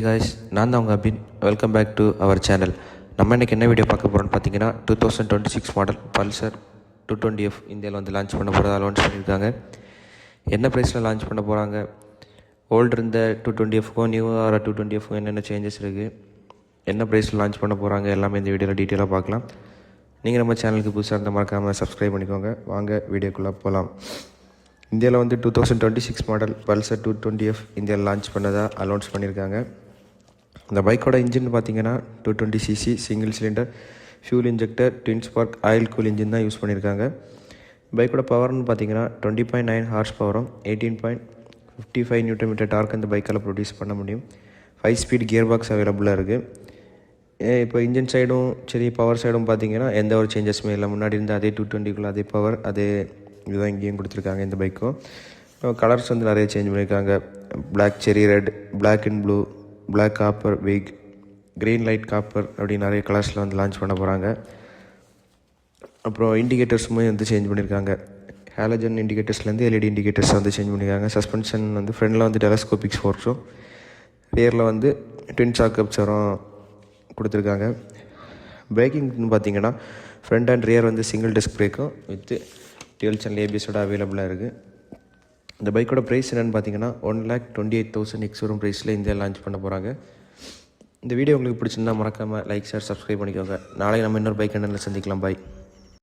Guys, நான் தான் உங்கள் Abin. Welcome back to our channel. நம்ம இன்றைக்கி என்ன வீடியோ பார்க்க போகிறோம்னு பார்த்தீங்கன்னா 2026 மாடல் பல்சர் 220F இந்தியாவில் வந்து லான்ச் பண்ண போகிறதா லான்ச் பண்ணியிருக்காங்க. என்ன ப்ரைஸில் லான்ச் பண்ண போகிறாங்க, ஓல்டு இருந்த 220Fக்கும் நியூ ஆகிற 220Fக்கும் என்னென்ன சேஞ்சஸ் இருக்குது, என்ன ப்ரைஸில் லான்ச் பண்ண போகிறாங்க, எல்லாமே இந்த வீடியோவில் டீட்டெயிலாக பார்க்கலாம். நீங்கள் நம்ம சேனலுக்கு புதுசாக இருந்த மறக்காமல் சப்ஸ்கிரைப் பண்ணிக்கோங்க. வாங்க வீடியோக்குள்ளே போகலாம். இந்தியாவில் வந்து 2026 மாடல் பல்சர் 220F இந்தியாவில் லான்ச் பண்ணதாக அனௌன்ஸ் பண்ணியிருக்காங்க. இந்த பைக்கோட இன்ஜின் பார்த்தீங்கன்னா 220cc single cylinder fuel injector twin spark oil cool engine தான் யூஸ் பண்ணியிருக்காங்க. பைக்கோட பவர்னு பார்த்தீங்கன்னா 20.9 ஹார்ஸ் பவரும் 18.55 நியூட்டன் டார்க் இந்த பைக்கால் ப்ரொடியூஸ் பண்ண முடியும். 5 ஸ்பீட் கியர் பாக்ஸ் அவைலபிளாக இருக்குது. இப்போ இன்ஜின் சைடும் சரி பவர் சைடும் பார்த்தீங்கன்னா எந்த ஒரு சேஞ்சஸுமே இல்லை. முன்னாடி இருந்த அதே 220க்குள்ள அதே பவர் அதே இதுதான் இங்கேயும் கொடுத்துருக்காங்க. இந்த பைக்கும் கலர்ஸ் வந்து நிறைய சேஞ்ச் பண்ணியிருக்காங்க. Black cherry red, black and blue, black copper wig, green light copper அப்படி நிறைய கலர்ஸில் வந்து லான்ச் பண்ண போகிறாங்க. அப்புறம் இண்டிகேட்டர்ஸுமே வந்து சேஞ்ச் பண்ணியிருக்காங்க. ஹாலஜன் இண்டிகேட்டர்ஸ்லேருந்து எல்இடி இண்டிகேட்டர்ஸ் வந்து சேஞ்ச் பண்ணியிருக்காங்க. சஸ்பென்ஷன் வந்து ஃப்ரண்டில் வந்து டெலஸ்கோபிக் ஃபோர்ஸும் ரியரில் வந்து ட்வின் ஷாக் அப்சரும் கொடுத்துருக்காங்க. பிரேக்கிங்னு பார்த்தீங்கன்னா ஃப்ரண்ட் அண்ட் ரியர் வந்து சிங்கிள் டிஸ்க் பிரேக்கும் வித் டியூல் சேனல் ஏபிஎஸோட அவைலபிளாக இருக்குது. இந்த பைக்கோட ப்ரைஸ் என்னென்னு பார்த்தீங்கன்னா 1,28,000 எக்ஸ்ஷோரூம் ப்ரைஸில் இந்தியாவில் லான்ச் பண்ண போகிறாங்க. இந்த வீடியோ உங்களுக்கு பிடிச்சிருந்தா மறக்காமல் லைக், ஷேர், சப்ஸ்கிரைப் பண்ணிக்கோங்க. நாளைக்கு நம்ம இன்னொரு பைக் என்னென்ன சந்திக்கலாம். பாய்.